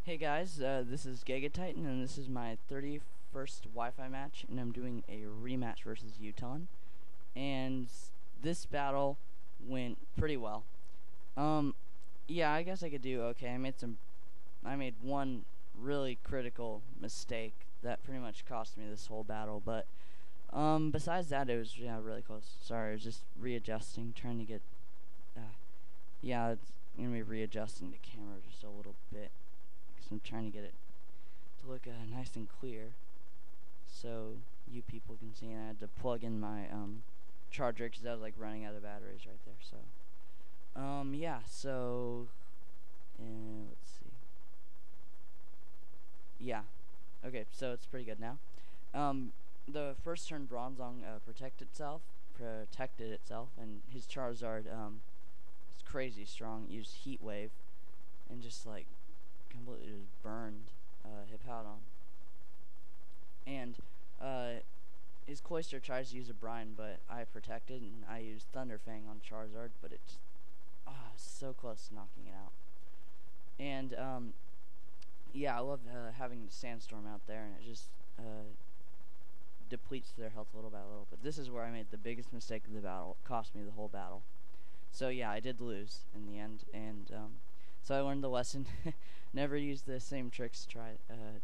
Hey guys, this is Gigatitan, and this is my 31st Wi-Fi match, and I'm doing a rematch versus Uutton. And this battle went pretty well. Um, yeah, I guess I could do okay. I made one really critical mistake that pretty much cost me this whole battle, but besides that, it was really close. Sorry, I was just readjusting, trying to get. Yeah, it's gonna be readjusting the camera just a little bit. I'm trying to get it to look nice and clear so you people can see. And I had to plug in my charger because I was like running out of batteries right there. So yeah, so let's see. Yeah, okay, so it's pretty good now. The first turn Bronzong protected itself, and his Charizard is crazy strong. Used Heat Wave and just like completely just burned Hippowdon. And his Cloyster tries to use a Brine, but I protected and I used Thunder Fang on Charizard, but it just so close to knocking it out. And yeah, I love having the Sandstorm out there, and it just depletes their health a little by little. But this is where I made the biggest mistake of the battle. It cost me the whole battle. So yeah, I did lose in the end, and so I learned the lesson. Never use the same tricks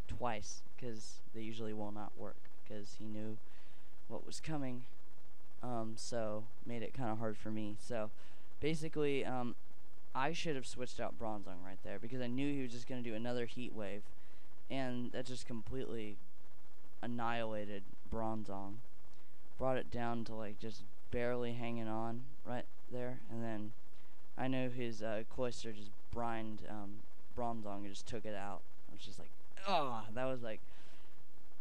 twice, because they usually will not work, because he knew what was coming, so made it kind of hard for me. So basically, I should have switched out Bronzong right there, because I knew he was just going to do another Heat Wave, and that just completely annihilated Bronzong. Brought it down to like just barely hanging on right there, and then I know his Cloyster just brined Bronzong and just took it out. I was just like, oh, that was like,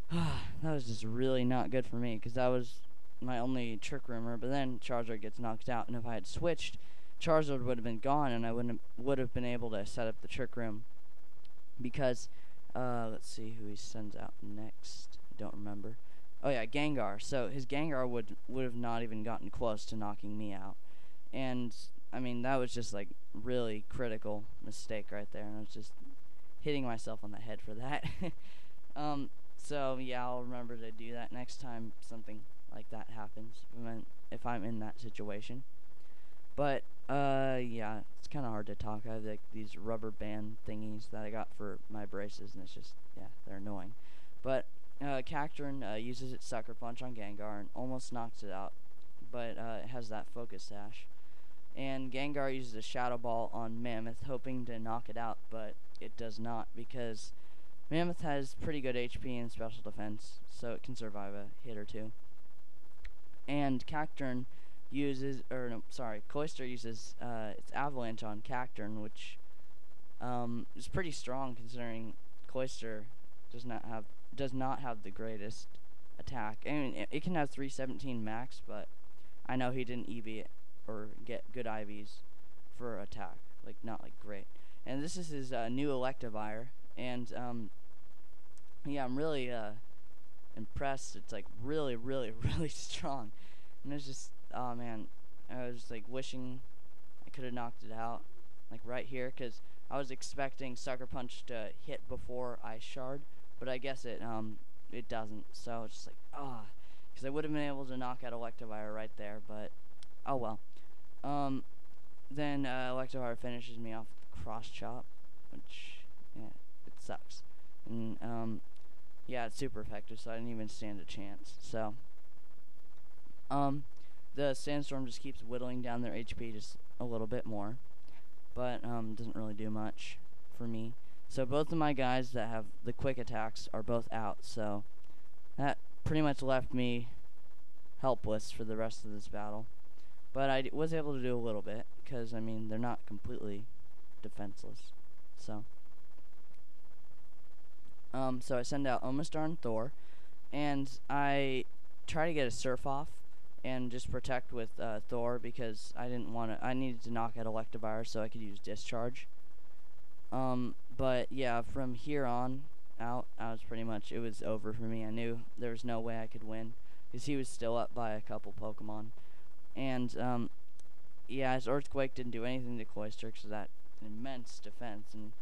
that was just really not good for me, because that was my only Trick Room. But then Charizard gets knocked out, and if I had switched, Charizard would have been gone, and I would have been able to set up the Trick Room. Because, let's see who he sends out next. I don't remember. Oh yeah, Gengar. So his Gengar would have not even gotten close to knocking me out, and I mean, that was just like really critical mistake right there, and I was just hitting myself on the head for that. So yeah, I'll remember to do that next time something like that happens, if I'm in that situation. But yeah, it's kind of hard to talk. I have like these rubber band thingies that I got for my braces, and it's just, yeah, they're annoying. But Cacturne uses its Sucker Punch on Gengar and almost knocks it out, but it has that Focus Sash. And Gengar uses a Shadow Ball on Mammoth, hoping to knock it out, but it does not, because Mammoth has pretty good HP and special defense, so it can survive a hit or two. And Cacturne Cloyster uses its Avalanche on Cacturne, which is pretty strong considering Cloyster does not have the greatest attack. I mean, it can have 317 max, but I know he didn't EV it or get good IVs for attack, like not like great. And this is his new Electivire, and yeah, I'm really impressed. It's like really, really, really strong, and it's just, oh man, I was like wishing I could have knocked it out, like right here, because I was expecting Sucker Punch to hit before Ice Shard, but I guess it doesn't. So it's just like, because I would have been able to knock out Electivire right there, but oh well. Then Electivire finishes me off with the Cross Chop, which, yeah, it sucks. And yeah, it's super effective, so I didn't even stand a chance. So the Sandstorm just keeps whittling down their HP just a little bit more, but doesn't really do much for me. So both of my guys that have the quick attacks are both out, so that pretty much left me helpless for the rest of this battle. But I was able to do a little bit, because, I mean, they're not completely defenseless. So I send out Omastar and Thor, and I try to get a Surf off and just protect with Thor, because I needed to knock out Electivire so I could use Discharge. But yeah, from here on out, it was over for me. I knew there was no way I could win, because he was still up by a couple Pokemon. And yeah, his Earthquake didn't do anything to Cloyster because of that immense defense, and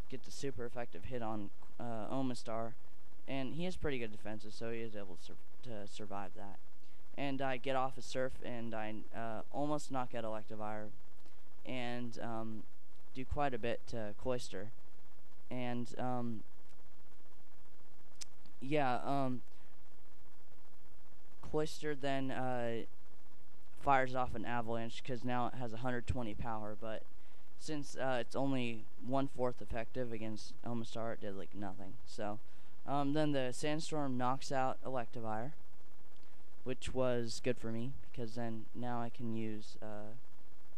get the super effective hit on Omastar, and he has pretty good defenses, so he is able to survive that. And I get off a Surf, and I almost knock out Electivire, and do quite a bit to Cloyster. And Cloyster then fires off an Avalanche because now it has 120 power, but since it's only 1/4 effective against Omastar, it did like nothing. So then the Sandstorm knocks out Electivire, which was good for me because then now I can use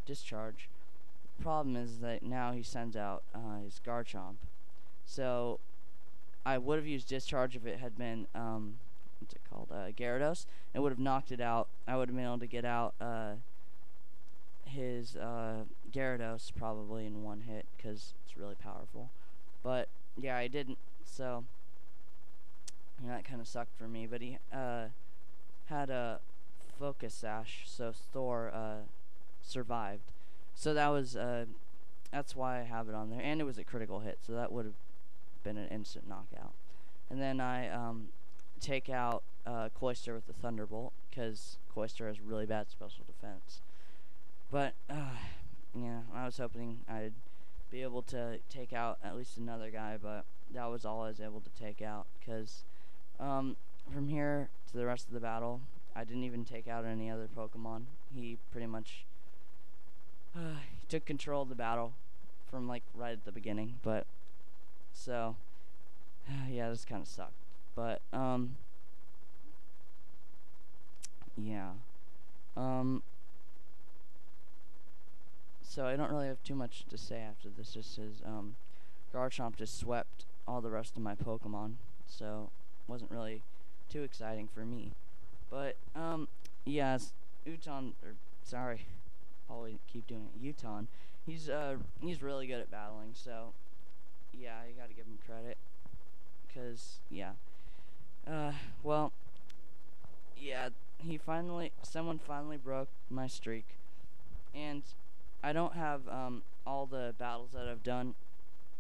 Discharge. The problem is that now he sends out his Garchomp. So I would have used Discharge if it had been what's it called, Gyarados. It would have knocked it out. I would have been able to get out his Gyarados probably in one hit because it's really powerful. But yeah, I didn't. So yeah, that kind of sucked for me. But he had a Focus Sash, so Thor survived. So that was that's why I have it on there, and it was a critical hit, so that would have been an instant knockout. And then I take out Cloyster with the Thunderbolt because Cloyster has really bad special defense. But yeah, I was hoping I'd be able to take out at least another guy, but that was all I was able to take out because from here to the rest of the battle, I didn't even take out any other Pokemon. He pretty much he took control of the battle from like right at the beginning, but so yeah, this kind of sucked. But yeah, so I don't really have too much to say after this. Just as Garchomp just swept all the rest of my Pokemon, so it wasn't really too exciting for me. But yeah, Uutton, or sorry, always keep doing it. Uutton, he's really good at battling, so yeah, you gotta give him credit. Cause yeah, well, yeah, someone finally broke my streak, and I don't have all the battles that I've done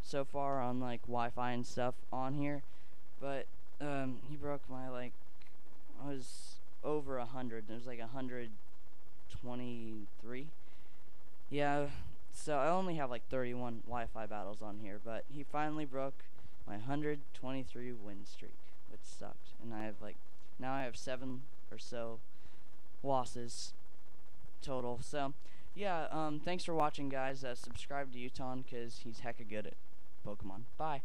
so far on like Wi-Fi and stuff on here, but he broke my I was over 100. There's like 123. Yeah, so I only have like 31 Wi-Fi battles on here, but he finally broke my 123 win streak, which sucked. And I have now I have 7 or so losses total. So yeah, thanks for watching, guys. Subscribe to Uutton because he's hecka good at Pokemon. Bye.